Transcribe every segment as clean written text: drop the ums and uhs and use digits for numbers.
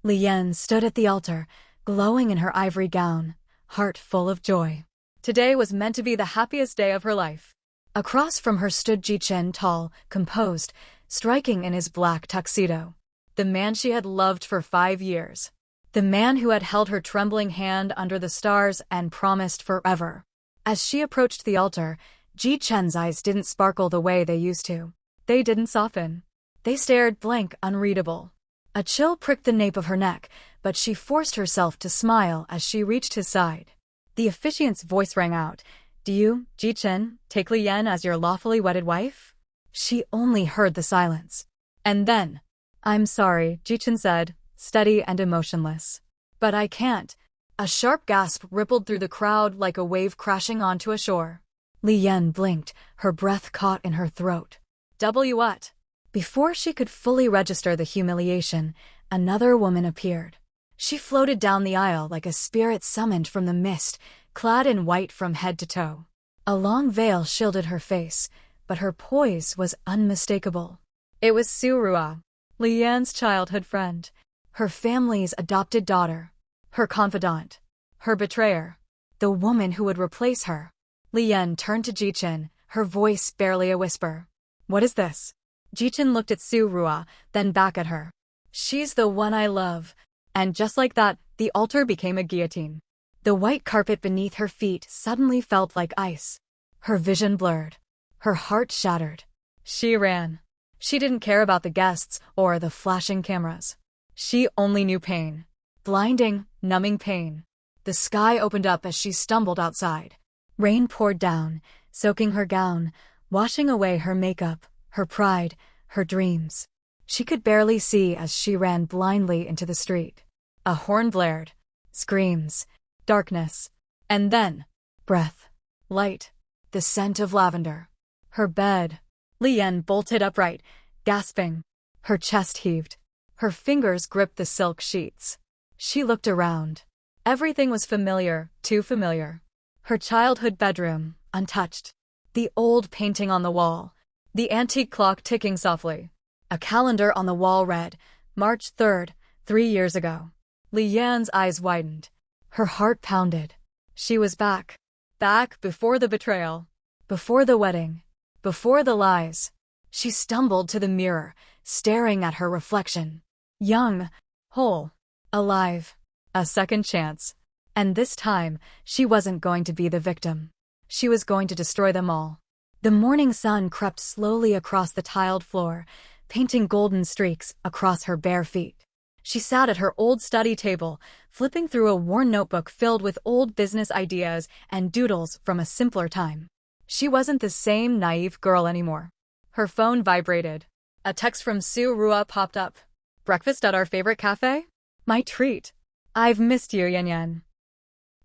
Lian stood at the altar, glowing in her ivory gown, heart full of joy. Today was meant to be the happiest day of her life. Across from her stood Jichen, tall, composed, striking in his black tuxedo. The man she had loved for 5 years. The man who had held her trembling hand under the stars and promised forever. As she approached the altar, Jichen's eyes didn't sparkle the way they used to. They didn't soften. They stared blank, unreadable. A chill pricked the nape of her neck, but she forced herself to smile as she reached his side. The officiant's voice rang out. "Do you, Jichen, take Lian as your lawfully wedded wife?" She only heard the silence. And then, "I'm sorry," Jichen said, steady and emotionless. "But I can't." A sharp gasp rippled through the crowd like a wave crashing onto a shore. Lian blinked, her breath caught in her throat. What? Before she could fully register the humiliation, another woman appeared. She floated down the aisle like a spirit summoned from the mist, clad in white from head to toe. A long veil shielded her face, but her poise was unmistakable. It was Su Rua, Lian's childhood friend, her family's adopted daughter, her confidant, her betrayer, the woman who would replace her. Lian turned to Jichen, her voice barely a whisper. "What is this?" Jichen looked at Su Rua, then back at her. "She's the one I love." And just like that, the altar became a guillotine. The white carpet beneath her feet suddenly felt like ice. Her vision blurred. Her heart shattered. She ran. She didn't care about the guests or the flashing cameras. She only knew pain. Blinding, numbing pain. The sky opened up as she stumbled outside. Rain poured down, soaking her gown, washing away her makeup, her pride, her dreams. She could barely see as she ran blindly into the street. A horn blared. Screams. Darkness. And then, breath. Light. The scent of lavender. Her bed. Lian bolted upright, gasping. Her chest heaved. Her fingers gripped the silk sheets. She looked around. Everything was familiar, too familiar. Her childhood bedroom, untouched. The old painting on the wall. The antique clock ticking softly. A calendar on the wall read, March 3rd, 3 years ago. Lian's eyes widened. Her heart pounded. She was back. Back before the betrayal. Before the wedding. Before the lies. She stumbled to the mirror, staring at her reflection. Young. Whole. Alive. A second chance. And this time, she wasn't going to be the victim. She was going to destroy them all. The morning sun crept slowly across the tiled floor, painting golden streaks across her bare feet. She sat at her old study table, flipping through a worn notebook filled with old business ideas and doodles from a simpler time. She wasn't the same naive girl anymore. Her phone vibrated. A text from Su Rua popped up. "Breakfast at our favorite cafe? My treat. I've missed you, Yan Yan."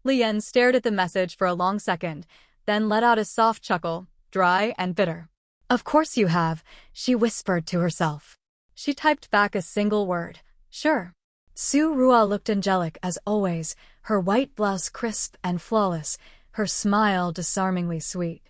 Lian stared at the message for a long second, then let out a soft chuckle, dry and bitter. "Of course you have," she whispered to herself. She typed back a single word. "Sure." Su Rua looked angelic as always, her white blouse crisp and flawless, her smile disarmingly sweet.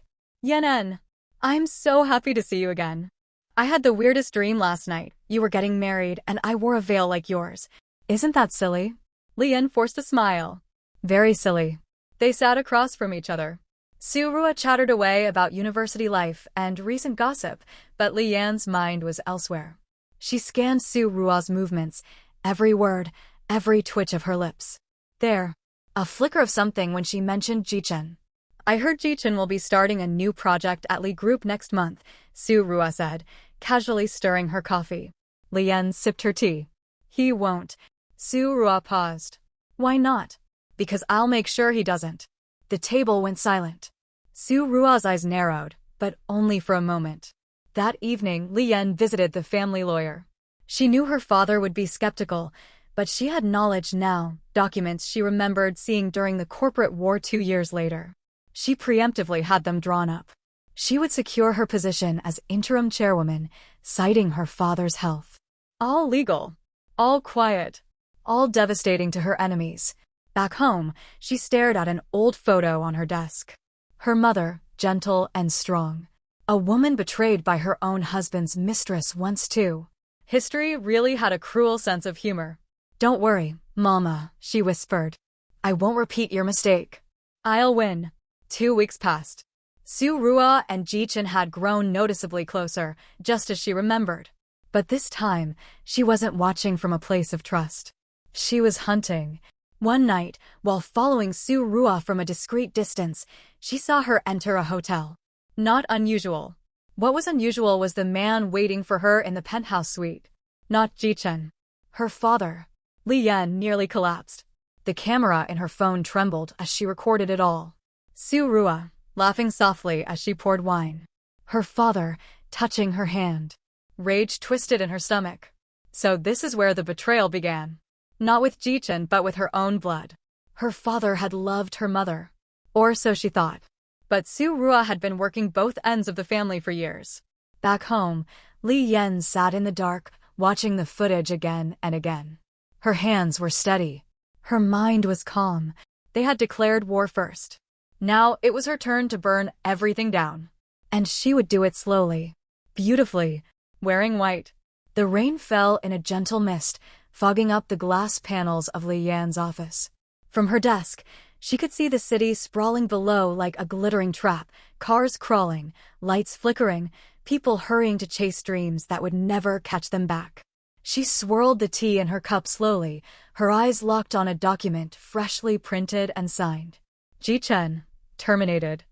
"Yanen, I'm so happy to see you again. I had the weirdest dream last night. You were getting married and I wore a veil like yours. Isn't that silly?" Lian forced a smile. "Very silly." They sat across from each other. Su Rua chattered away about university life and recent gossip, but Lian's mind was elsewhere. She scanned Su Rua's movements, every word, every twitch of her lips. There, a flicker of something when she mentioned Jichen. "I heard Jichen will be starting a new project at Lee Group next month," Su Rua said, casually stirring her coffee. Lian sipped her tea. "He won't." Su Rua paused. "Why not?" "Because I'll make sure he doesn't." The table went silent. Su Rua's eyes narrowed, but only for a moment. That evening, Lian visited the family lawyer. She knew her father would be skeptical, but she had knowledge now, documents she remembered seeing during the corporate war 2 years later. She preemptively had them drawn up. She would secure her position as interim chairwoman, citing her father's health. All legal. All quiet. All devastating to her enemies. Back home, she stared at an old photo on her desk. Her mother, gentle and strong. A woman betrayed by her own husband's mistress once too. History really had a cruel sense of humor. Don't worry, Mama, she whispered. I won't repeat your mistake. I'll win. 2 weeks passed. Su Rua and Ji-chin had grown noticeably closer, just as she remembered. But this time, she wasn't watching from a place of trust. She was hunting. One night, while following Su Rua from a discreet distance, she saw her enter a hotel. Not unusual. What was unusual was the man waiting for her in the penthouse suite. Not Ji-chin. Her father. Li Yan nearly collapsed. The camera in her phone trembled as she recorded it all. Su Rua, laughing softly as she poured wine. Her father, touching her hand. Rage twisted in her stomach. So this is where the betrayal began. Not with Ji-chin but with her own blood. Her father had loved her mother. Or so she thought. But Su Rua had been working both ends of the family for years. Back home, Li Yan sat in the dark, watching the footage again and again. Her hands were steady. Her mind was calm. They had declared war first. Now it was her turn to burn everything down. And she would do it slowly, beautifully, wearing white. The rain fell in a gentle mist, fogging up the glass panels of Li Yan's office. From her desk, she could see the city sprawling below like a glittering trap, cars crawling, lights flickering, people hurrying to chase dreams that would never catch them back. She swirled the tea in her cup slowly, her eyes locked on a document freshly printed and signed. Ji-chin, terminated.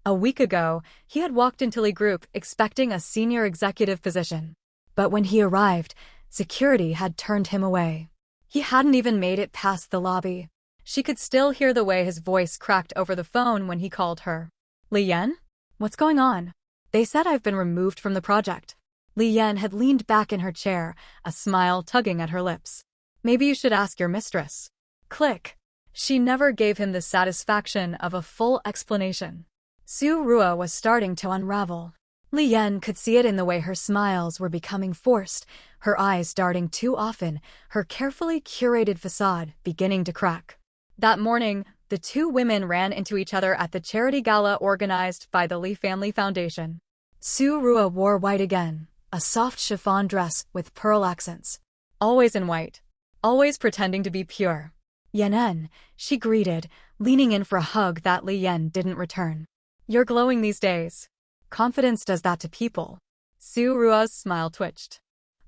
A week ago, he had walked into Lee Group expecting a senior executive position. But when he arrived, security had turned him away. He hadn't even made it past the lobby. She could still hear the way his voice cracked over the phone when he called her. Li Yan? What's going on? They said I've been removed from the project. Li Yan had leaned back in her chair, a smile tugging at her lips. Maybe you should ask your mistress. Click. She never gave him the satisfaction of a full explanation. Su Rua was starting to unravel. Li Yan could see it in the way her smiles were becoming forced, her eyes darting too often, her carefully curated facade beginning to crack. That morning, the two women ran into each other at the charity gala organized by the Lee Family Foundation. Su Rua wore white again, a soft chiffon dress with pearl accents. Always in white. Always pretending to be pure. Yanen, she greeted, leaning in for a hug that Li Yan didn't return. You're glowing these days. Confidence does that to people. Su Rua's smile twitched.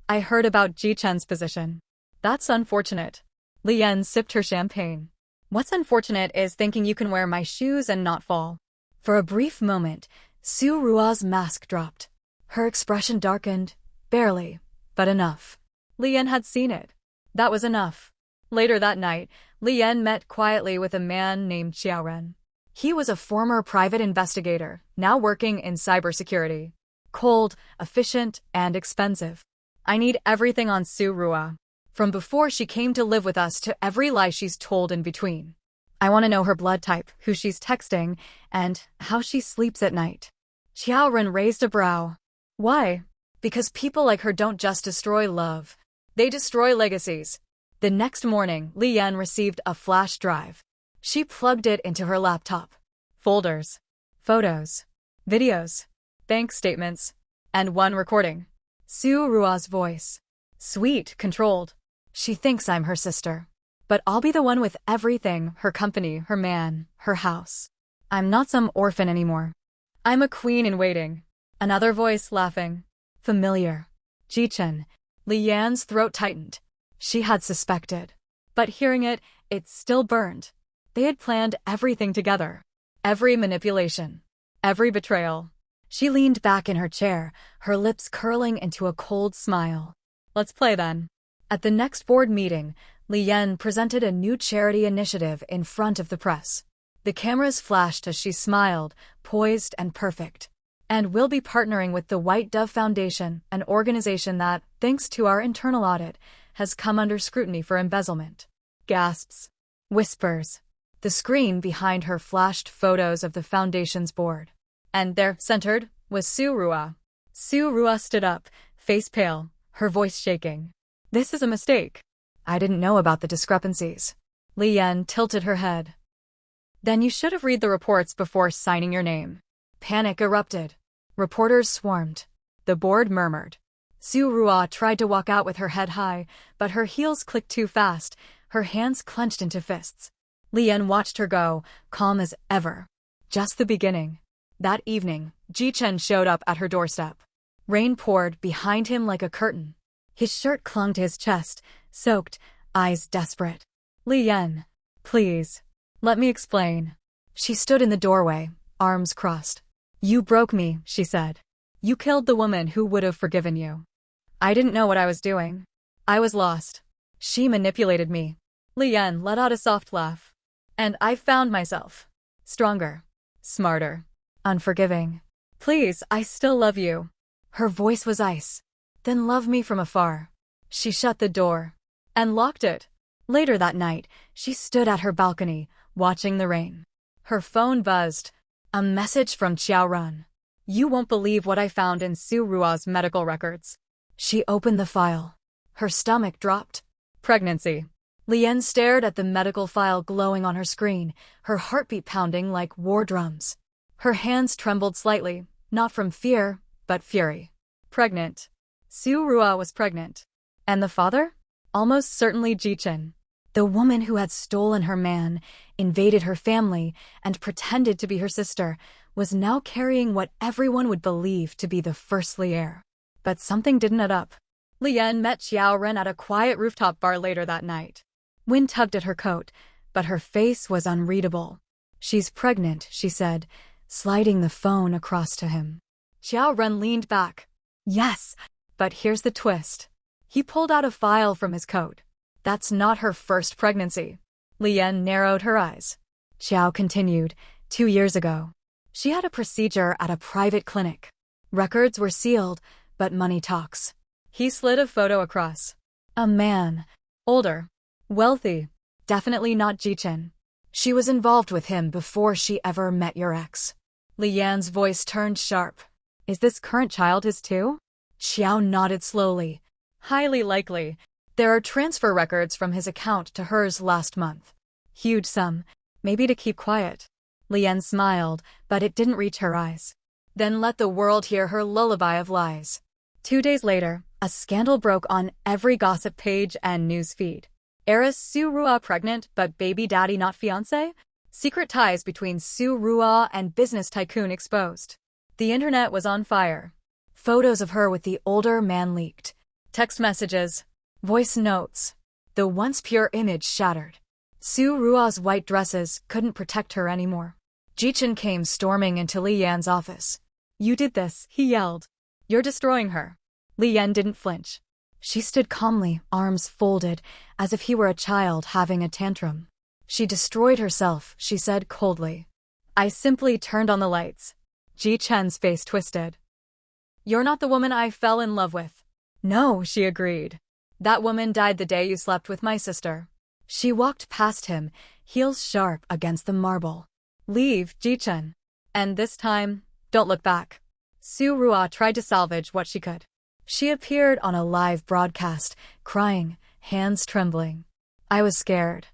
I heard about Ji-chen's position. That's unfortunate. Li Yan sipped her champagne. What's unfortunate is thinking you can wear my shoes and not fall. For a brief moment, Su Rua's mask dropped. Her expression darkened, barely, but enough. Li Yan had seen it. That was enough. Later that night, Li Yan met quietly with a man named Xiaoren. He was a former private investigator, now working in cybersecurity. Cold, efficient, and expensive. I need everything on Su Rua. From before she came to live with us to every lie she's told in between. I want to know her blood type, who she's texting, and how she sleeps at night. Xiaoren raised a brow. Why? Because people like her don't just destroy love. They destroy legacies. The next morning, Li Yan received a flash drive. She plugged it into her laptop. Folders. Photos. Videos. Bank statements. And one recording. Su Rua's voice. Sweet, controlled. She thinks I'm her sister. But I'll be the one with everything, her company, her man, her house. I'm not some orphan anymore. I'm a queen in waiting. Another voice laughing. Familiar. Ji-chin. Li Yan's throat tightened. She had suspected. But hearing it, it still burned. They had planned everything together. Every manipulation. Every betrayal. She leaned back in her chair, her lips curling into a cold smile. Let's play then. At the next board meeting, Li Yan presented a new charity initiative in front of the press. The cameras flashed as she smiled, poised and perfect. And we'll be partnering with the White Dove Foundation, an organization that, thanks to our internal audit, has come under scrutiny for embezzlement. Gasps. Whispers. The screen behind her flashed photos of the foundation's board. And there, centered, was Su Rua. Su Rua stood up, face pale, her voice shaking. This is a mistake. I didn't know about the discrepancies. Li Yan tilted her head. Then you should have read the reports before signing your name. Panic erupted. Reporters swarmed. The board murmured. Su Rua tried to walk out with her head high, but her heels clicked too fast, her hands clenched into fists. Lian watched her go, calm as ever. Just the beginning. That evening, Ji-chen showed up at her doorstep. Rain poured behind him like a curtain. His shirt clung to his chest, soaked, eyes desperate. Lian, please. Let me explain. She stood in the doorway, arms crossed. You broke me, she said. You killed the woman who would have forgiven you. I didn't know what I was doing. I was lost. She manipulated me. Lian let out a soft laugh. And I found myself. Stronger. Smarter. Unforgiving. Please, I still love you. Her voice was ice. Then love me from afar. She shut the door. And locked it. Later that night, she stood at her balcony, watching the rain. Her phone buzzed. A message from Xiao Run. You won't believe what I found in Su Rua's medical records. She opened the file. Her stomach dropped. Pregnancy. Lian stared at the medical file glowing on her screen, her heartbeat pounding like war drums. Her hands trembled slightly, not from fear, but fury. Pregnant. Su Rua was pregnant. And the father? Almost certainly Ji-chen. The woman who had stolen her man, invaded her family, and pretended to be her sister, was now carrying what everyone would believe to be the firstly heir. But something didn't add up. Lian met Xiao Ren at a quiet rooftop bar later that night. Wind tugged at her coat, but her face was unreadable. She's pregnant, she said, sliding the phone across to him. Xiao Ren leaned back. Yes, but here's the twist. He pulled out a file from his coat. That's not her first pregnancy. Lian narrowed her eyes. Xiao continued, 2 years ago. She had a procedure at a private clinic. Records were sealed, but money talks. He slid a photo across. A man. Older. Wealthy. Definitely not Ji-chen. She was involved with him before she ever met your ex. Lian's voice turned sharp. Is this current child his too? Xiao nodded slowly. Highly likely. There are transfer records from his account to hers last month. Huge sum. Maybe to keep quiet. Lian smiled, but it didn't reach her eyes. Then let the world hear her lullaby of lies. 2 days later, a scandal broke on every gossip page and news feed. Heiress Su Rua pregnant but baby daddy not fiancé? Secret ties between Su Rua and business tycoon exposed. The internet was on fire. Photos of her with the older man leaked. Text messages. Voice notes. The once pure image shattered. Su Rua's white dresses couldn't protect her anymore. Ji-chen came storming into Li Yan's office. You did this, he yelled. You're destroying her. Li Yan didn't flinch. She stood calmly, arms folded, as if he were a child having a tantrum. She destroyed herself, she said coldly. I simply turned on the lights. Ji-chen's face twisted. You're not the woman I fell in love with. No, she agreed. That woman died the day you slept with my sister. She walked past him, heels sharp against the marble. Leave, Ji-chen. And this time, don't look back. Su Rua tried to salvage what she could. She appeared on a live broadcast, crying, hands trembling. I was scared.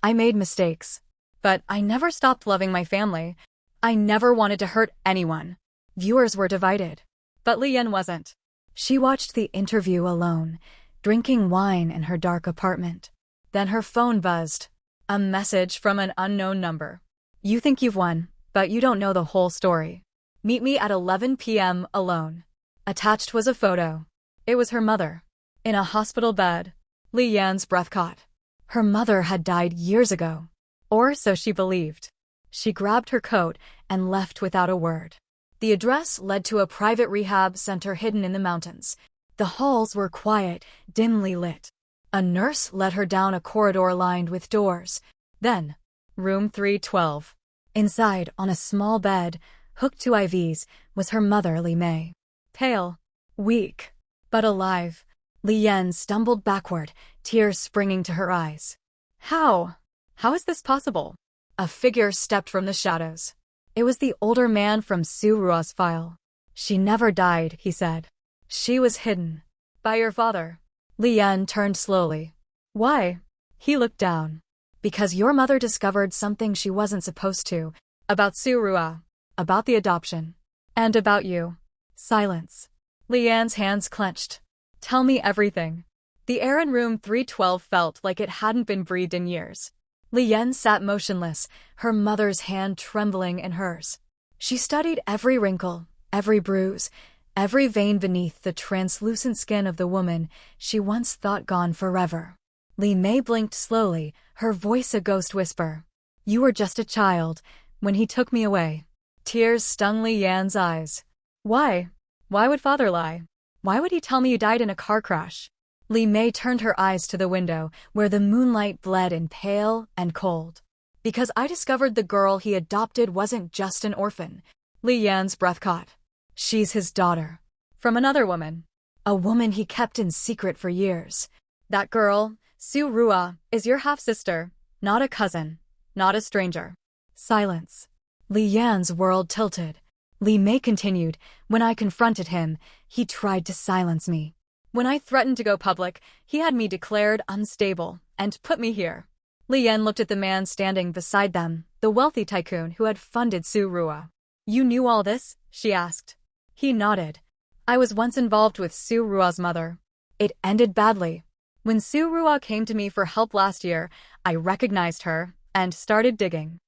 I made mistakes. But I never stopped loving my family. I never wanted to hurt anyone. Viewers were divided. But Li Yan wasn't. She watched the interview alone, drinking wine in her dark apartment. Then her phone buzzed. A message from an unknown number. You think you've won, but you don't know the whole story. Meet me at 11 p.m. alone. Attached was a photo. It was her mother. In a hospital bed. Li Yan's breath caught. Her mother had died years ago. Or so she believed. She grabbed her coat and left without a word. The address led to a private rehab center hidden in the mountains. The halls were quiet, dimly lit. A nurse led her down a corridor lined with doors. Then, room 312. Inside, on a small bed, hooked to IVs, was her mother, Li Mei. Pale, weak, but alive. Li Yan stumbled backward, tears springing to her eyes. How? How is this possible? A figure stepped from the shadows. It was the older man from Su Rua's file. She never died, he said. She was hidden. By your father. Li Yan turned slowly. Why? He looked down. Because your mother discovered something she wasn't supposed to. About Su Rua. About the adoption. And about you. Silence. Li Yan's hands clenched. Tell me everything. The air in room 312 felt like it hadn't been breathed in years. Li Yan sat motionless, her mother's hand trembling in hers. She studied every wrinkle, every bruise, every vein beneath the translucent skin of the woman she once thought gone forever. Li Mei blinked slowly, her voice a ghost whisper. You were just a child when he took me away. Tears stung Li Yan's eyes. Why? Why would father lie? Why would he tell me you died in a car crash? Li Mei turned her eyes to the window, where the moonlight bled in pale and cold. Because I discovered the girl he adopted wasn't just an orphan. Li Yan's breath caught. She's his daughter. From another woman. A woman he kept in secret for years. That girl, Su Rua, is your half-sister, not a cousin, not a stranger. Silence. Li Yan's world tilted. Li Mei continued, when I confronted him, he tried to silence me. When I threatened to go public, he had me declared unstable and put me here. Li Yan looked at the man standing beside them, the wealthy tycoon who had funded Su Rua. You knew all this? She asked. He nodded. I was once involved with Su Rua's mother. It ended badly. When Su Rua came to me for help last year, I recognized her and started digging.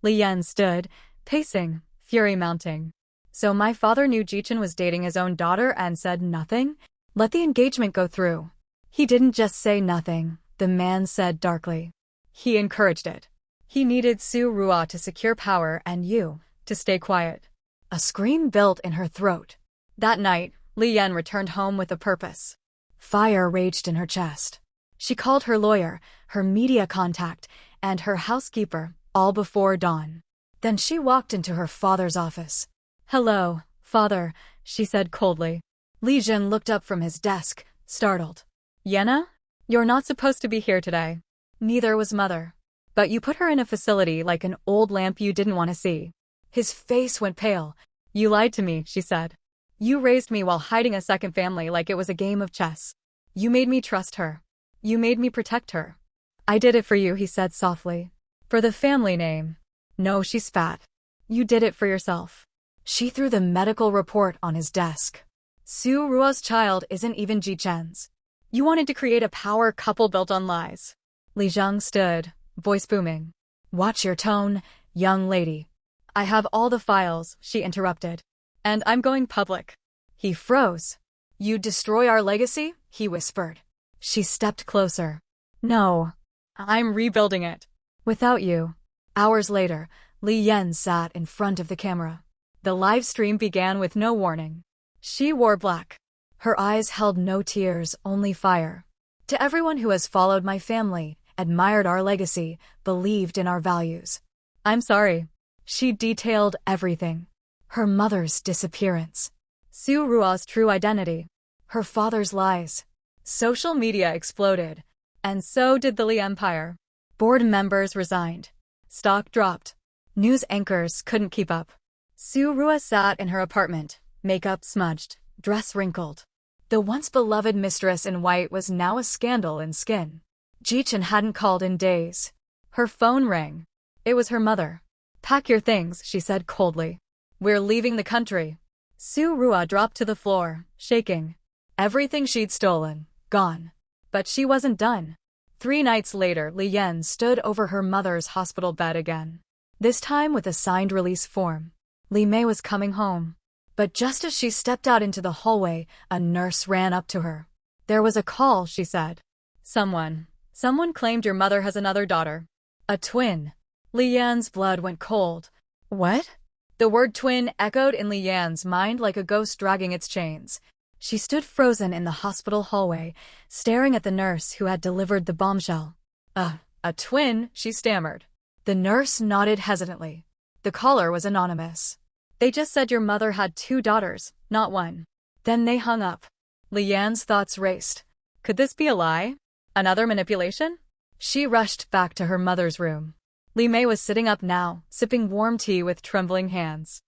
Li Yan stood, pacing, fury mounting. So my father knew Jichen was dating his own daughter and said nothing? Let the engagement go through. He didn't just say nothing, the man said darkly. He encouraged it. He needed Su Rua to secure power and you, to stay quiet. A scream built in her throat. That night, Li Yan returned home with a purpose. Fire raged in her chest. She called her lawyer, her media contact, and her housekeeper, all before dawn. Then she walked into her father's office. Hello, father, she said coldly. Li Jin looked up from his desk, startled. Yenna? You're not supposed to be here today. Neither was mother. But you put her in a facility like an old lamp you didn't want to see. His face went pale. You lied to me, she said. You raised me while hiding a second family like it was a game of chess. You made me trust her. You made me protect her. I did it for you, he said softly. For the family name. No, she's fat. You did it for yourself. She threw the medical report on his desk. Su Rua's child isn't even Jichen's. You wanted to create a power couple built on lies. Li Zhang stood, voice booming. Watch your tone, young lady. I have all the files, she interrupted. And I'm going public. He froze. You'd destroy our legacy? He whispered. She stepped closer. No. I'm rebuilding it. Without you. Hours later, Li Yan sat in front of the camera. The live stream began with no warning. She wore black. Her eyes held no tears, only fire. To everyone who has followed my family, admired our legacy, believed in our values. I'm sorry. She detailed everything. Her mother's disappearance. Su Rua's true identity. Her father's lies. Social media exploded. And so did the Li Empire. Board members resigned. Stock dropped. News anchors couldn't keep up. Su Rua sat in her apartment, makeup smudged, dress wrinkled. The once beloved mistress in white was now a scandal in skin. Jichen hadn't called in days. Her phone rang. It was her mother. Pack your things, she said coldly. We're leaving the country. Su Rua dropped to the floor, shaking. Everything she'd stolen, gone. But she wasn't done. 3 nights later, Li Yan stood over her mother's hospital bed again. This time with a signed release form. Li Mei was coming home. But just as she stepped out into the hallway, a nurse ran up to her. There was a call, she said. Someone claimed your mother has another daughter. A twin. Li Yan's blood went cold. What? The word twin echoed in Li Yan's mind like a ghost dragging its chains. She stood frozen in the hospital hallway, staring at the nurse who had delivered the bombshell. A twin, she stammered. The nurse nodded hesitantly. The caller was anonymous. They just said your mother had 2 daughters, not 1. Then they hung up. Li Yan's thoughts raced. Could this be a lie? Another manipulation? She rushed back to her mother's room. Li Mei was sitting up now, sipping warm tea with trembling hands.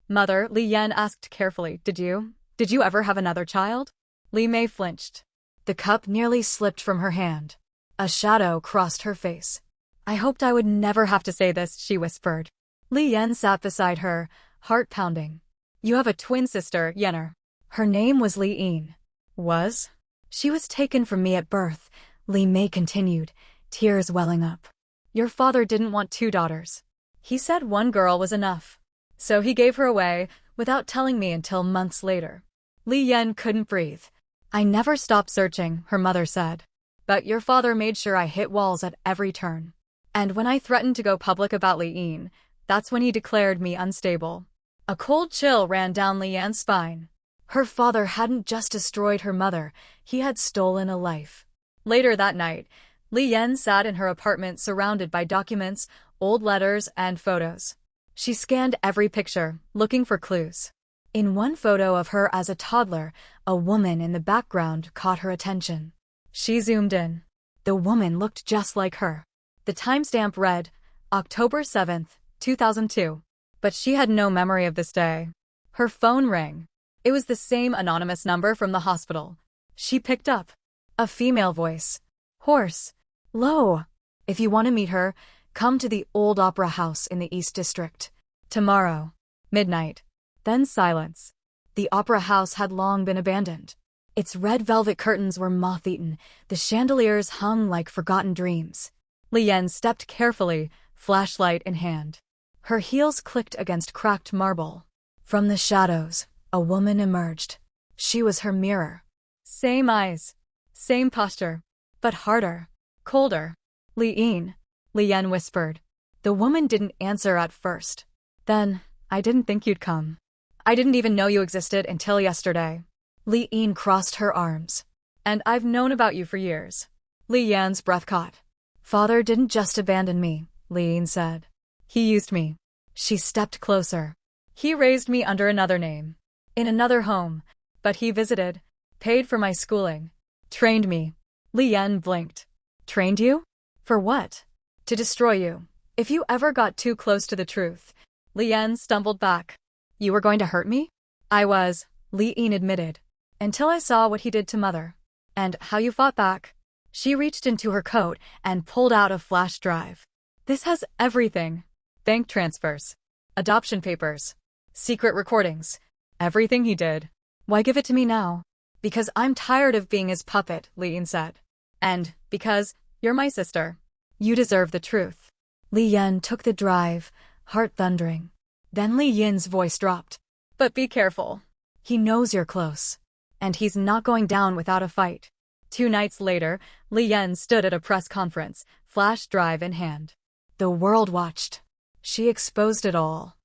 Mother, Li Yan asked carefully, Did you ever have another child? Li Mei flinched. The cup nearly slipped from her hand. A shadow crossed her face. I hoped I would never have to say this, she whispered. Li Yan sat beside her, heart pounding. You have a twin sister, Yenner. Her name was Li Yin. Was? She was taken from me at birth, Li Mei continued, tears welling up. Your father didn't want 2 daughters. He said 1 girl was enough. So he gave her away, without telling me until months later. Li Yan couldn't breathe. I never stopped searching, her mother said. But your father made sure I hit walls at every turn. And when I threatened to go public about Li Yin, that's when he declared me unstable. A cold chill ran down Li Yan's spine. Her father hadn't just destroyed her mother, he had stolen a life. Later that night, Li Yan sat in her apartment surrounded by documents, old letters, and photos. She scanned every picture, looking for clues. In one photo of her as a toddler, a woman in the background caught her attention. She zoomed in. The woman looked just like her. The timestamp read, October 7th, 2002. But she had no memory of this day. Her phone rang. It was the same anonymous number from the hospital. She picked up. A female voice. Hoarse. Low. If you want to meet her, come to the old opera house in the East District. Tomorrow. Midnight. Then silence. The opera house had long been abandoned. Its red velvet curtains were moth-eaten, the chandeliers hung like forgotten dreams. Li Yan stepped carefully, flashlight in hand. Her heels clicked against cracked marble. From the shadows, a woman emerged. She was her mirror. Same eyes. Same posture. But harder. Colder. Li Yin, Li Yan whispered. The woman didn't answer at first. Then, I didn't think you'd come. I didn't even know you existed until yesterday. Li Yin crossed her arms. And I've known about you for years. Li Yan's breath caught. Father didn't just abandon me, Li Yin said. He used me. She stepped closer. He raised me under another name. In another home. But he visited. Paid for my schooling. Trained me. Li Yan blinked. Trained you? For what? To destroy you. If you ever got too close to the truth. Li Yan stumbled back. You were going to hurt me? I was, Li Yin admitted. Until I saw what he did to Mother. And how you fought back. She reached into her coat and pulled out a flash drive. This has everything. Bank transfers. Adoption papers. Secret recordings. Everything he did. Why give it to me now? Because I'm tired of being his puppet, Li Yin said. And because you're my sister. You deserve the truth. Li Yan took the drive, heart thundering. Then Li Yin's voice dropped. But be careful. He knows you're close. And he's not going down without a fight. 2 nights later, Li Yan stood at a press conference, flash drive in hand. The world watched. She exposed it all.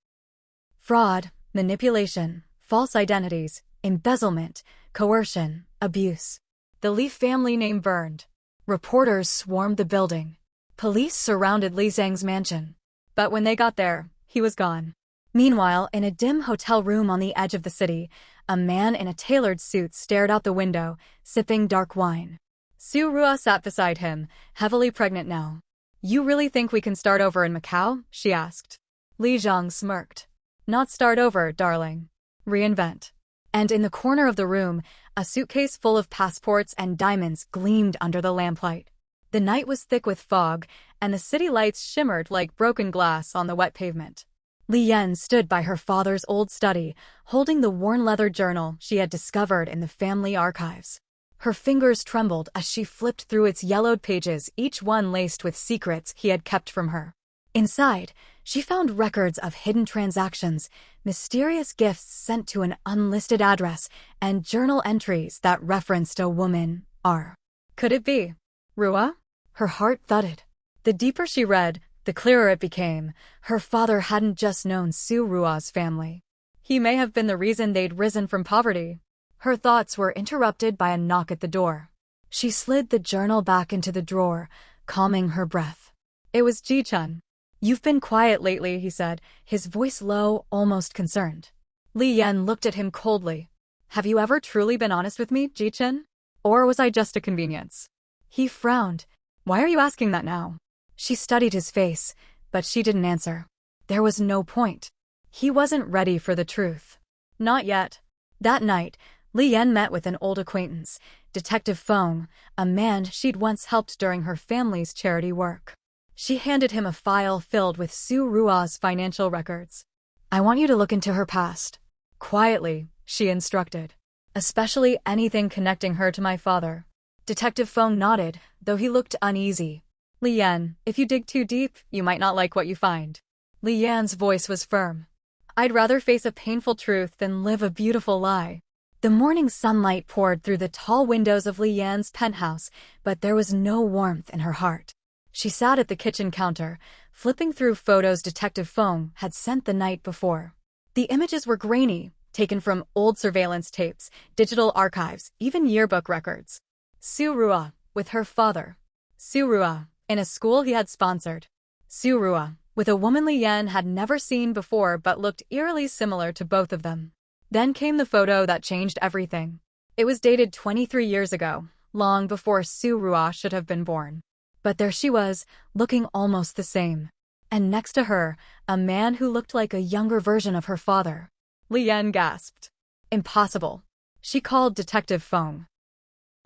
Fraud, manipulation, false identities, embezzlement, coercion, abuse. The Li family name burned. Reporters swarmed the building. Police surrounded Li Zhang's mansion. But when they got there, he was gone. Meanwhile, in a dim hotel room on the edge of the city, a man in a tailored suit stared out the window, sipping dark wine. Su Rua sat beside him, heavily pregnant now. You really think we can start over in Macau? She asked. Li Zhang smirked. Not start over, darling. Reinvent. And in the corner of the room, a suitcase full of passports and diamonds gleamed under the lamplight. The night was thick with fog, and the city lights shimmered like broken glass on the wet pavement. Li Yan stood by her father's old study, holding the worn leather journal she had discovered in the family archives. Her fingers trembled as she flipped through its yellowed pages, each one laced with secrets he had kept from her. Inside, she found records of hidden transactions, mysterious gifts sent to an unlisted address, and journal entries that referenced a woman, R. Could it be Rua? Her heart thudded. The deeper she read, the clearer it became. Her father hadn't just known Su Rua's family. He may have been the reason they'd risen from poverty. Her thoughts were interrupted by a knock at the door. She slid the journal back into the drawer, calming her breath. It was Ji-chun. You've been quiet lately, he said, his voice low, almost concerned. Li Yan looked at him coldly. Have you ever truly been honest with me, Ji-chun? Or was I just a convenience? He frowned. Why are you asking that now? She studied his face, but she didn't answer. There was no point. He wasn't ready for the truth. Not yet. That night, Li Yan met with an old acquaintance, Detective Feng, a man she'd once helped during her family's charity work. She handed him a file filled with Su Rua's financial records. I want you to look into her past. Quietly, she instructed. especially anything connecting her to my father. Detective Feng nodded, though he looked uneasy. Li Yan, if you dig too deep, you might not like what you find. Li Yan's voice was firm. I'd rather face a painful truth than live a beautiful lie. The morning sunlight poured through the tall windows of Li Yan's penthouse, but there was no warmth in her heart. She sat at the kitchen counter, flipping through photos Detective Feng had sent the night before. The images were grainy, taken from old surveillance tapes, digital archives, even yearbook records. Su Rua, with her father. Su Rua, in a school he had sponsored. Su Rua, with a woman Li Yan had never seen before but looked eerily similar to both of them. Then came the photo that changed everything. It was dated 23 years ago, long before Su Rua should have been born. But there she was, looking almost the same. And next to her, a man who looked like a younger version of her father. Li Yan gasped. Impossible. She called Detective Feng.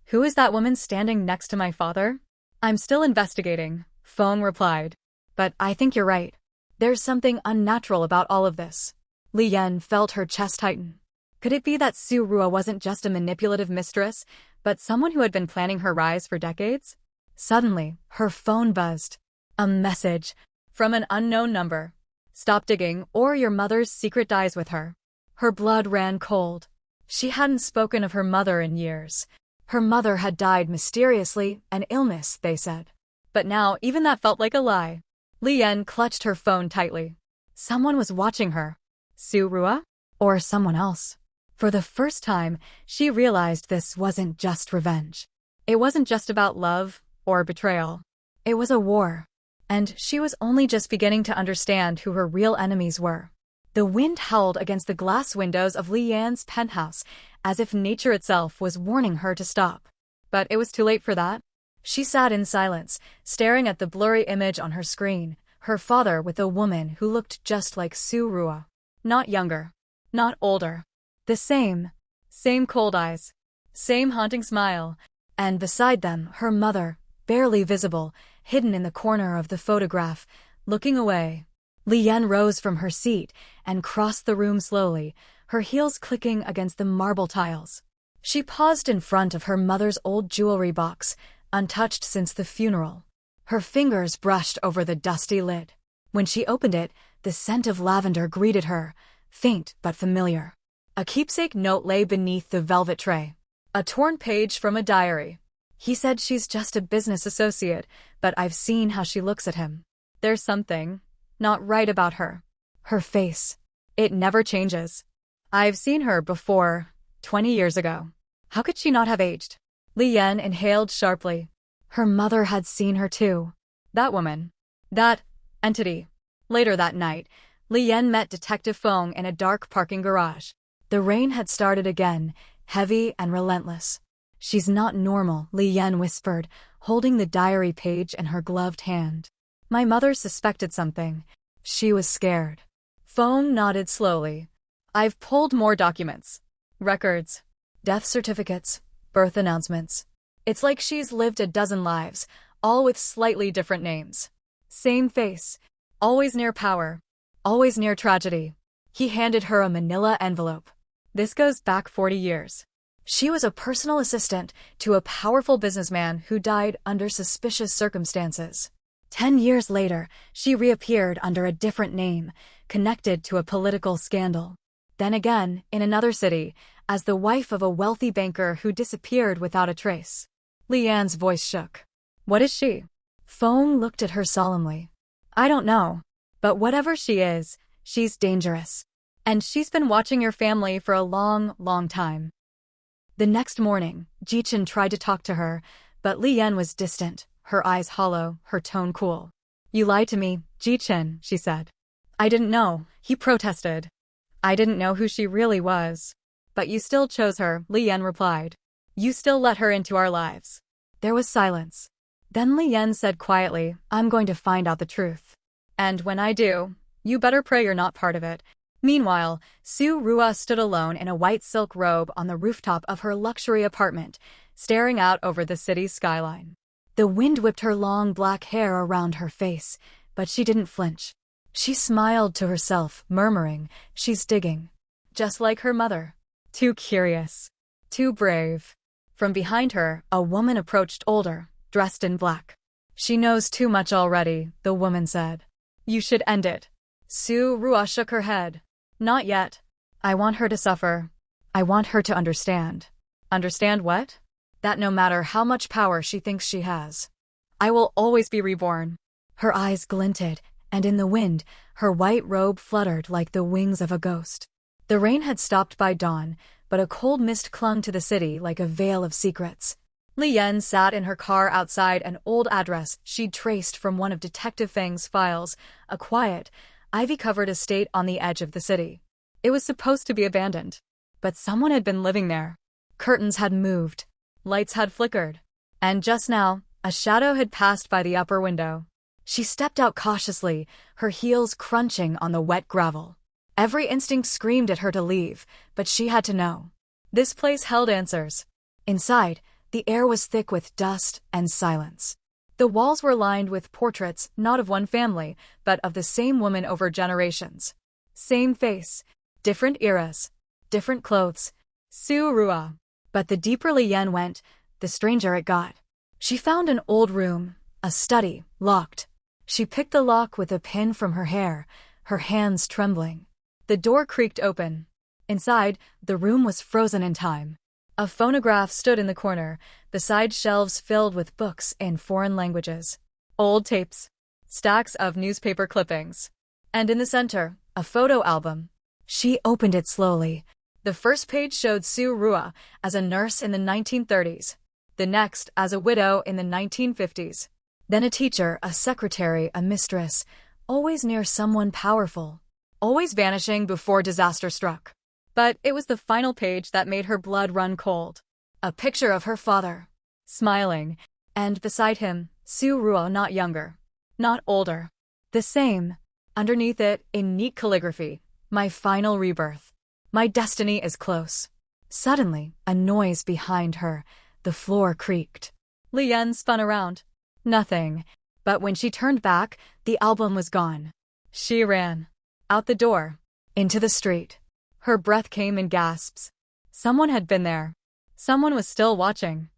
Who is that woman standing next to my father? I'm still investigating, Feng replied. But I think you're right. There's something unnatural about all of this. Li Yan felt her chest tighten. Could it be that Su Rua wasn't just a manipulative mistress, but someone who had been planning her rise for decades? Suddenly, her phone buzzed. A message from an unknown number. Stop digging, or your mother's secret dies with her. Her blood ran cold. She hadn't spoken of her mother in years. Her mother had died mysteriously, an illness, they said. But now, even that felt like a lie. Li Yan clutched her phone tightly. Someone was watching her. Su Rua? Or someone else? For the first time, she realized this wasn't just revenge. It wasn't just about love or betrayal. It was a war. And she was only just beginning to understand who her real enemies were. The wind howled against the glass windows of Li Yan's penthouse, as if nature itself was warning her to stop. But it was too late for that. She sat in silence, staring at the blurry image on her screen, her father with a woman who looked just like Su Rua. Not younger. Not older. The same cold eyes. Same haunting smile. And beside them, her mother, barely visible, hidden in the corner of the photograph, looking away. Li Yan rose from her seat and crossed the room slowly, her heels clicking against the marble tiles. She paused in front of her mother's old jewelry box, untouched since the funeral. Her fingers brushed over the dusty lid. When she opened it, the scent of lavender greeted her, faint but familiar. A keepsake note lay beneath the velvet tray. A torn page from a diary. He said she's just a business associate, but I've seen how she looks at him. There's something not right about her. Her face. It never changes. I've seen her before, 20 years ago. How could she not have aged? Li Yan inhaled sharply. Her mother had seen her too. That woman. That entity. Later that night, Li Yan met Detective Feng in a dark parking garage. The rain had started again, heavy and relentless. She's not normal, Li Yan whispered, holding the diary page in her gloved hand. My mother suspected something. She was scared. Feng nodded slowly. I've pulled more documents. Records. Death certificates. Birth announcements. It's like she's lived a dozen lives, all with slightly different names. Same face. Always near power. Always near tragedy. He handed her a manila envelope. This goes back 40 years. She was a personal assistant to a powerful businessman who died under suspicious circumstances. 10 years later, she reappeared under a different name, connected to a political scandal. Then again, in another city, as the wife of a wealthy banker who disappeared without a trace. Li Yan's voice shook. What is she? Feng looked at her solemnly. I don't know. But whatever she is, she's dangerous. And she's been watching your family for a long, long time. The next morning, Jichen tried to talk to her, but Li Yan was distant, her eyes hollow, her tone cool. You lied to me, Jichen, she said. I didn't know, he protested. I didn't know who she really was. But you still chose her, Li Yan replied. You still let her into our lives. There was silence. Then Li Yan said quietly, I'm going to find out the truth. And when I do, you better pray you're not part of it. Meanwhile, Su Rua stood alone in a white silk robe on the rooftop of her luxury apartment, staring out over the city's skyline. The wind whipped her long black hair around her face, but she didn't flinch. She smiled to herself, murmuring, she's digging. Just like her mother. Too curious. Too brave. From behind her, a woman approached older, dressed in black. She knows too much already, the woman said. You should end it. Su Rua shook her head. Not yet. I want her to suffer. I want her to understand. Understand what? That no matter how much power she thinks she has, I will always be reborn. Her eyes glinted, and in the wind, her white robe fluttered like the wings of a ghost. The rain had stopped by dawn, but a cold mist clung to the city like a veil of secrets. Li Yan sat in her car outside an old address she'd traced from one of Detective Fang's files, a quiet, ivy-covered estate on the edge of the city. It was supposed to be abandoned, but someone had been living there. Curtains had moved, lights had flickered, and just now, a shadow had passed by the upper window. She stepped out cautiously, her heels crunching on the wet gravel. Every instinct screamed at her to leave, but she had to know. This place held answers. Inside, the air was thick with dust and silence. The walls were lined with portraits not of one family, but of the same woman over generations. Same face, different eras, different clothes. Su Rua. But the deeper Li Yan went, the stranger it got. She found an old room, a study, locked. She picked the lock with a pin from her hair, her hands trembling. The door creaked open. Inside, the room was frozen in time. A phonograph stood in the corner, beside shelves filled with books in foreign languages. Old tapes. Stacks of newspaper clippings. And in the center, a photo album. She opened it slowly. The first page showed Su Rua as a nurse in the 1930s. The next as a widow in the 1950s. Then a teacher, a secretary, a mistress, always near someone powerful. Always vanishing before disaster struck. But it was the final page that made her blood run cold. A picture of her father, smiling, and beside him, Su Rua, not younger, not older. The same. Underneath it, in neat calligraphy, my final rebirth. My destiny is close. Suddenly, a noise behind her. The floor creaked. Li Yan spun around. Nothing. But when she turned back, the album was gone. She ran. Out the door. Into the street. Her breath came in gasps. Someone had been there. Someone was still watching.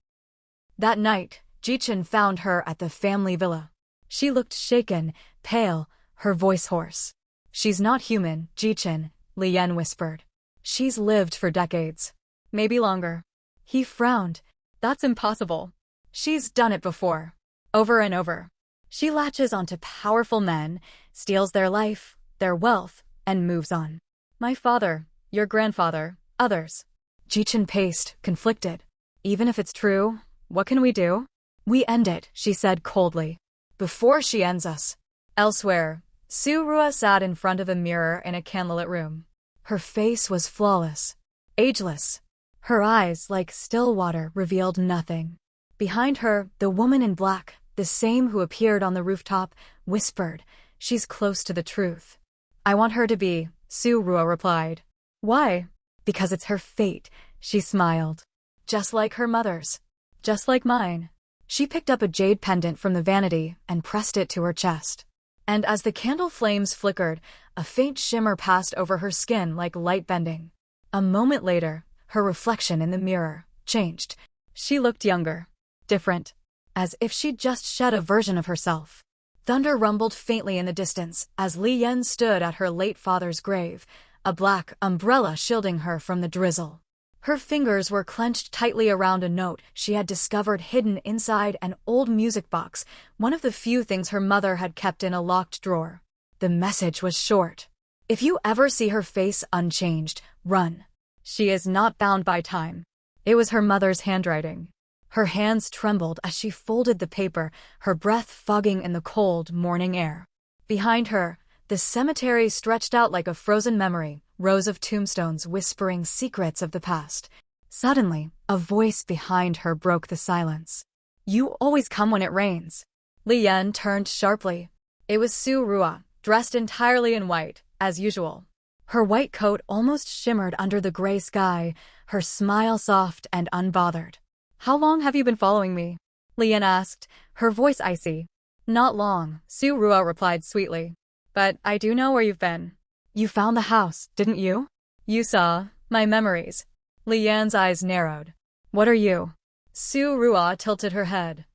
That night, Jichen found her at the family villa. She looked shaken, pale, her voice hoarse. She's not human, Jichen, Li Yan whispered. She's lived for decades. Maybe longer. He frowned. That's impossible. She's done it before. Over and over. She latches onto powerful men, steals their life, their wealth, and moves on. My father, your grandfather, others. Jichen paced, conflicted. Even if it's true, what can we do? We end it, she said coldly. Before she ends us. Elsewhere, Su Rua sat in front of a mirror in a candlelit room. Her face was flawless, ageless. Her eyes, like still water, revealed nothing. Behind her, the woman in black, the same who appeared on the rooftop, whispered, "She's close to the truth." "I want her to be," Su Rua replied. "Why?" "Because it's her fate," she smiled. "Just like her mother's. Just like mine." She picked up a jade pendant from the vanity and pressed it to her chest. And as the candle flames flickered, a faint shimmer passed over her skin like light bending. A moment later, her reflection in the mirror changed. She looked younger, different, as if she'd just shed a version of herself. Thunder rumbled faintly in the distance as Li Yan stood at her late father's grave, a black umbrella shielding her from the drizzle. Her fingers were clenched tightly around a note she had discovered hidden inside an old music box, one of the few things her mother had kept in a locked drawer. The message was short. "If you ever see her face unchanged, run. She is not bound by time." It was her mother's handwriting. Her hands trembled as she folded the paper, her breath fogging in the cold morning air. Behind her, the cemetery stretched out like a frozen memory, rows of tombstones whispering secrets of the past. Suddenly, a voice behind her broke the silence. "You always come when it rains." Li Yan turned sharply. It was Su Rua, dressed entirely in white, as usual. Her white coat almost shimmered under the gray sky, her smile soft and unbothered. "How long have you been following me?" Li Yan asked, her voice icy. "Not long," Su Rua replied sweetly. "But I do know where you've been. You found the house, didn't you?" "You saw my memories." Li Yan's eyes narrowed. What are you? Su Rua tilted her head.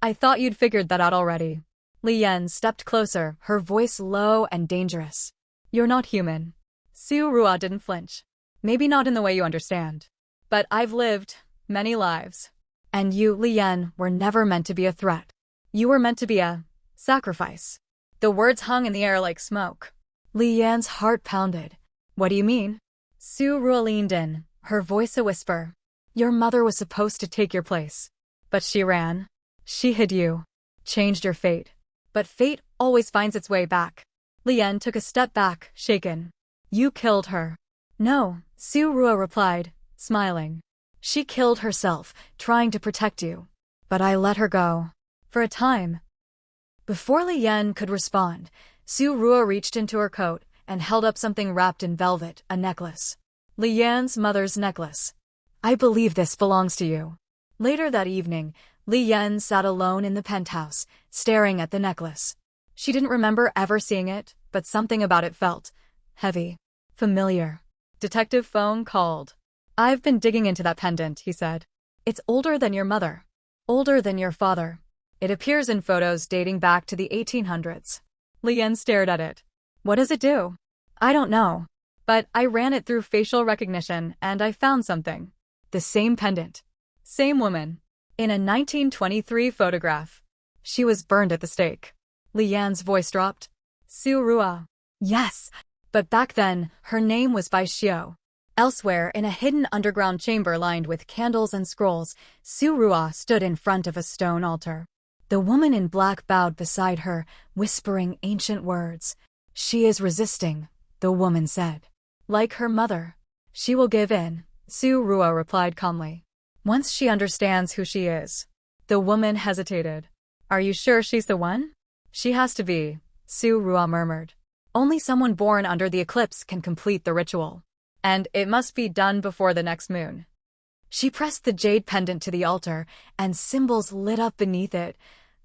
I thought you'd figured that out already. Li Yan stepped closer, her voice low and dangerous. You're not human. Su Rua didn't flinch. Maybe not in the way you understand. But I've lived many lives. And you, Li Yan, were never meant to be a threat. You were meant to be a sacrifice. The words hung in the air like smoke. Li Yan's heart pounded. What do you mean? Su Rua leaned in, her voice a whisper. Your mother was supposed to take your place. But she ran. She hid you. Changed your fate. But fate always finds its way back. Li Yan took a step back, shaken. You killed her. No, Su Rua replied, smiling. She killed herself, trying to protect you. But I let her go. For a time. Before Li Yan could respond, Su Rua reached into her coat and held up something wrapped in velvet, a necklace. Li Yan's mother's necklace. I believe this belongs to you. Later that evening, Li Yan sat alone in the penthouse, staring at the necklace. She didn't remember ever seeing it, but something about it felt heavy, familiar. Detective Feng called. I've been digging into that pendant, he said. It's older than your mother. Older than your father. It appears in photos dating back to the 1800s. Li Yan stared at it. What does it do? I don't know. But I ran it through facial recognition and I found something. The same pendant. Same woman. In a 1923 photograph. She was burned at the stake. Li Yan's voice dropped. Su Rua. Yes. But back then, her name was by Xiao. Elsewhere, in a hidden underground chamber lined with candles and scrolls, Su Rua stood in front of a stone altar. The woman in black bowed beside her, whispering ancient words. She is resisting, the woman said. Like her mother. She will give in, Su Rua replied calmly. Once she understands who she is. The woman hesitated. Are you sure she's the one? She has to be, Su Rua murmured. Only someone born under the eclipse can complete the ritual. And it must be done before the next moon. She pressed the jade pendant to the altar, and symbols lit up beneath it,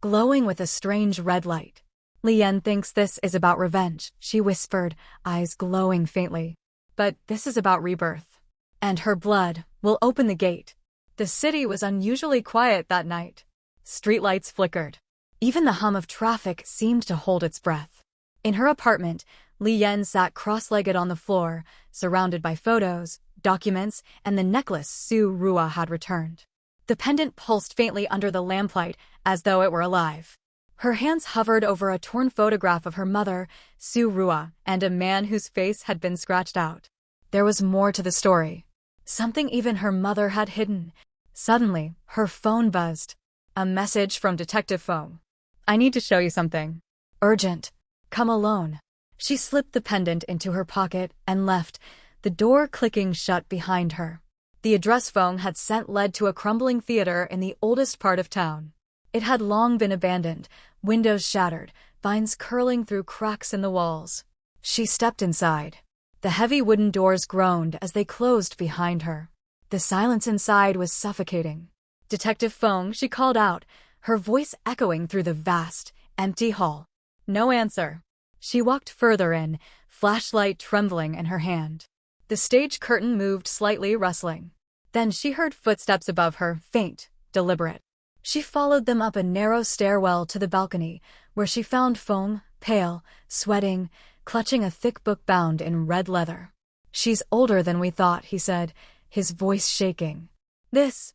glowing with a strange red light. Li Yan thinks this is about revenge, she whispered, eyes glowing faintly. But this is about rebirth. And her blood will open the gate. The city was unusually quiet that night. Streetlights flickered. Even the hum of traffic seemed to hold its breath. In her apartment, Li Yan sat cross-legged on the floor, surrounded by photos, documents, and the necklace Su Rua had returned. The pendant pulsed faintly under the lamplight, as though it were alive. Her hands hovered over a torn photograph of her mother, Su Rua, and a man whose face had been scratched out. There was more to the story. Something even her mother had hidden. Suddenly, her phone buzzed. A message from Detective Feng. I need to show you something. Urgent. Come alone. She slipped the pendant into her pocket and left, the door clicking shut behind her. The address Feng had sent led to a crumbling theater in the oldest part of town. It had long been abandoned, windows shattered, vines curling through cracks in the walls. She stepped inside. The heavy wooden doors groaned as they closed behind her. The silence inside was suffocating. Detective Feng, she called out, her voice echoing through the vast, empty hall. No answer. She walked further in, flashlight trembling in her hand. The stage curtain moved slightly, rustling. Then she heard footsteps above her, faint, deliberate. She followed them up a narrow stairwell to the balcony, where she found Feng, pale, sweating, clutching a thick book bound in red leather. She's older than we thought, he said, his voice shaking. This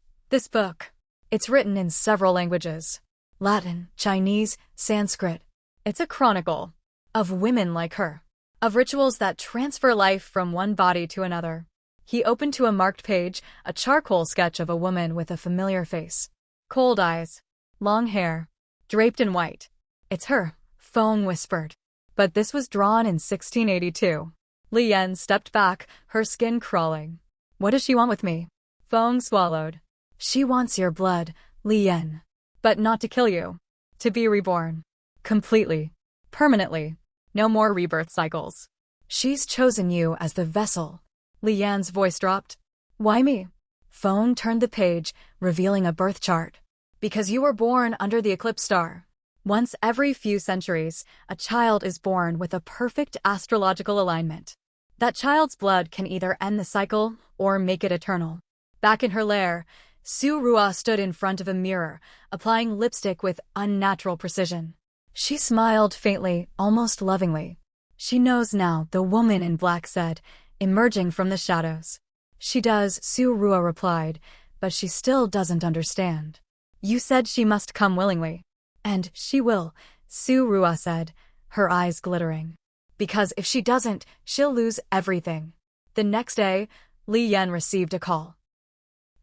book. It's written in several languages. Latin, Chinese, Sanskrit. It's a chronicle. Of women like her. Of rituals that transfer life from one body to another. He opened to a marked page, a charcoal sketch of a woman with a familiar face. Cold eyes. Long hair. Draped in white. It's her, Feng whispered. But this was drawn in 1682. Li Yan stepped back, her skin crawling. What does she want with me? Feng swallowed. She wants your blood, Li Yan. But not to kill you. To be reborn. Completely. Permanently. No more rebirth cycles. She's chosen you as the vessel. Li Yan's voice dropped. Why me? Feng turned the page, revealing a birth chart. Because you were born under the eclipse star. Once every few centuries, a child is born with a perfect astrological alignment. That child's blood can either end the cycle or make it eternal. Back in her lair, Su Rua stood in front of a mirror, applying lipstick with unnatural precision. She smiled faintly, almost lovingly. "She knows now," the woman in black said, emerging from the shadows. "She does," Su Rua replied, "but she still doesn't understand." "You said she must come willingly." "And she will," Su Rua said, her eyes glittering. "Because if she doesn't, she'll lose everything." The next day, Li Yan received a call.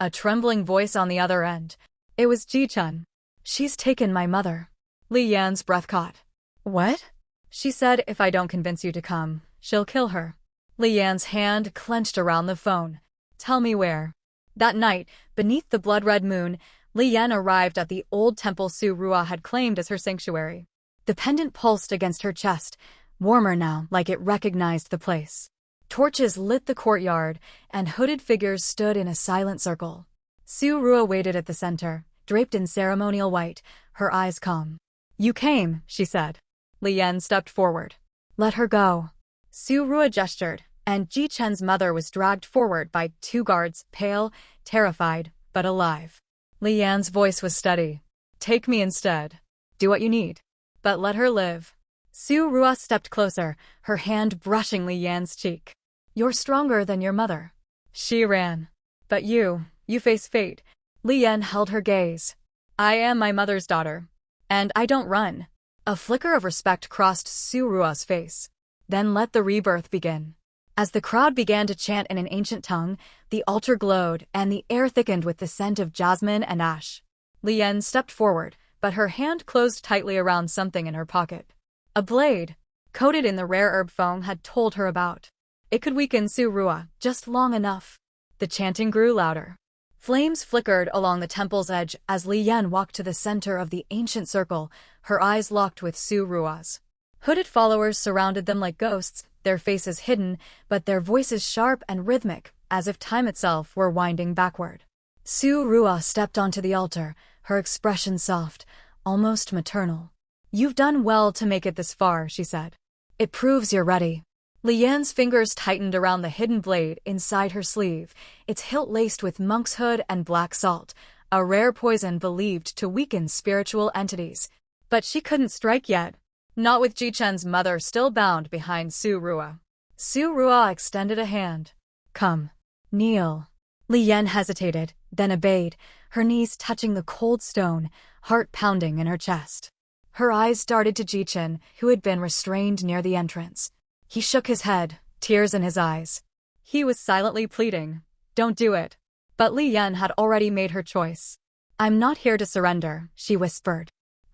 A trembling voice on the other end. It was Ji-chun. "She's taken my mother." Li Yan's breath caught. "What?" "She said if I don't convince you to come, she'll kill her." Li Yan's hand clenched around the phone. "Tell me where." That night, beneath the blood-red moon, Li Yan arrived at the old temple Su Rua had claimed as her sanctuary. The pendant pulsed against her chest, warmer now, like it recognized the place. Torches lit the courtyard, and hooded figures stood in a silent circle. Su Rua waited at the center, draped in ceremonial white, her eyes calm. "You came," she said. Li Yan stepped forward. "Let her go." Su Rua gestured, and Ji-chun's mother was dragged forward by 2 guards, pale, terrified, but alive. Li Yan's voice was steady. "Take me instead. Do what you need. But let her live." Su Rua stepped closer, her hand brushing Li Yan's cheek. "You're stronger than your mother." She ran. "But you face fate." Li Yan held her gaze. "I am my mother's daughter. And I don't run." A flicker of respect crossed Su Rua's face. "Then let the rebirth begin." As the crowd began to chant in an ancient tongue, the altar glowed, and the air thickened with the scent of jasmine and ash. Li Yan stepped forward, but her hand closed tightly around something in her pocket. A blade, coated in the rare herb Feng had told her about. It could weaken Su Rua, just long enough. The chanting grew louder. Flames flickered along the temple's edge as Li Yan walked to the center of the ancient circle, her eyes locked with Su Rua's. Hooded followers surrounded them like ghosts, their faces hidden, but their voices sharp and rhythmic, as if time itself were winding backward. Su Rua stepped onto the altar, her expression soft, almost maternal. "You've done well to make it this far," she said. "It proves you're ready." Li Yan's fingers tightened around the hidden blade inside her sleeve, its hilt laced with monkshood and black salt, a rare poison believed to weaken spiritual entities. But she couldn't strike yet. Not with Ji-chun's mother still bound behind Su Rua. Su Rua extended a hand. "Come. Kneel." Li Yan hesitated, then obeyed, her knees touching the cold stone, heart pounding in her chest. Her eyes darted to Ji-chun, who had been restrained near the entrance. He shook his head, tears in his eyes. He was silently pleading, "Don't do it." But Li Yan had already made her choice. "I'm not here to surrender," she whispered.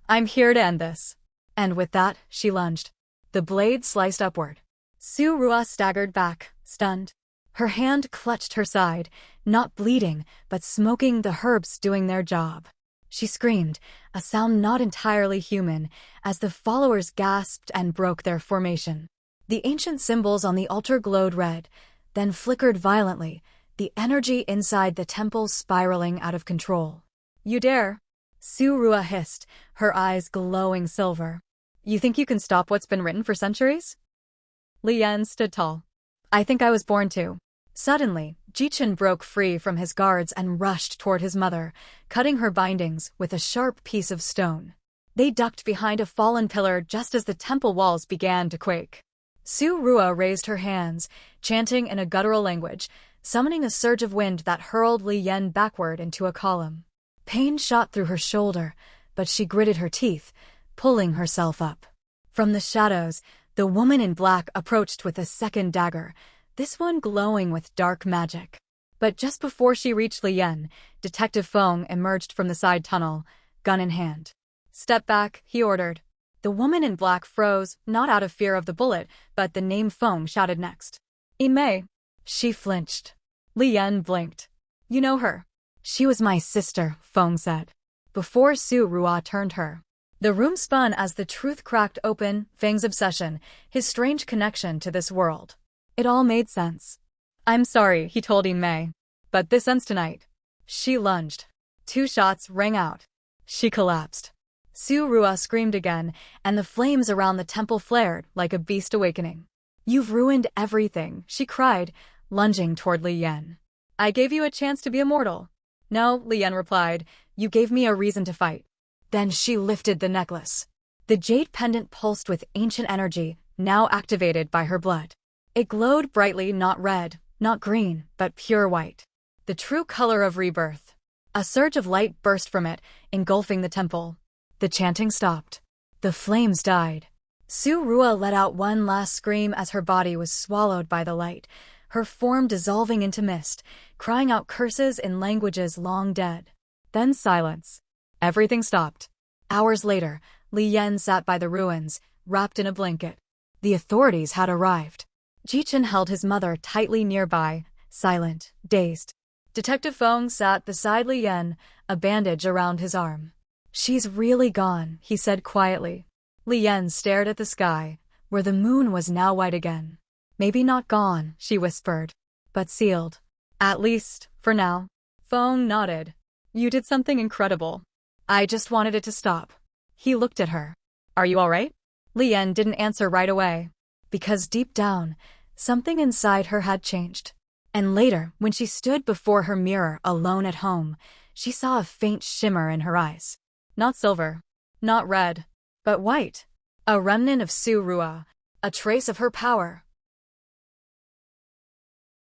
"I'm here to end this." And with that, she lunged. The blade sliced upward. Su Rua staggered back, stunned. Her hand clutched her side, not bleeding, but smoking, the herbs doing their job. She screamed, a sound not entirely human, as the followers gasped and broke their formation. The ancient symbols on the altar glowed red, then flickered violently, the energy inside the temple spiraling out of control. "You dare?" Su Rua hissed, her eyes glowing silver. "You think you can stop what's been written for centuries?" Li Yan stood tall. "I think I was born to." Suddenly, Ji-chun broke free from his guards and rushed toward his mother, cutting her bindings with a sharp piece of stone. They ducked behind a fallen pillar just as the temple walls began to quake. Su Rua raised her hands, chanting in a guttural language, summoning a surge of wind that hurled Li Yan backward into a column. Pain shot through her shoulder, but she gritted her teeth, pulling herself up. From the shadows, the woman in black approached with a second dagger, this one glowing with dark magic. But just before she reached Li Yan, Detective Feng emerged from the side tunnel, gun in hand. "Step back," he ordered. The woman in black froze, not out of fear of the bullet, but the name Feng shouted next. "In Mei." She flinched. Li Yan blinked. "You know her?" "She was my sister," Feng said. Before Su Rua turned her. The room spun as the truth cracked open, Feng's obsession, his strange connection to this world. It all made sense. "I'm sorry," he told In Mei, "but this ends tonight." She lunged. 2 shots rang out. She collapsed. Su Rua screamed again, and the flames around the temple flared like a beast awakening. "You've ruined everything," she cried, lunging toward Li Yan. I gave you a chance to be immortal. No, Lien replied. You gave me a reason to fight. Then she lifted the necklace. The jade pendant pulsed with ancient energy, now activated by her blood. It glowed brightly, not red, not green, but pure white. The true color of rebirth. A surge of light burst from it, engulfing the temple. The chanting stopped. The flames died. Su Rua let out one last scream as her body was swallowed by the light, her form dissolving into mist, crying out curses in languages long dead. Then silence. Everything stopped. Hours later, Li Yan sat by the ruins, wrapped in a blanket. The authorities had arrived. Jichen held his mother tightly nearby, silent, dazed. Detective Feng sat beside Li Yan, a bandage around his arm. She's really gone, he said quietly. Li Yan stared at the sky, where the moon was now white again. Maybe not gone, she whispered, but sealed. At least, for now. Feng nodded. You did something incredible. I just wanted it to stop. He looked at her. Are you all right? Li Yan didn't answer right away, because deep down, something inside her had changed. And later, when she stood before her mirror alone at home, she saw a faint shimmer in her eyes. Not silver, not red, but white. A remnant of Su Rua, a trace of her power.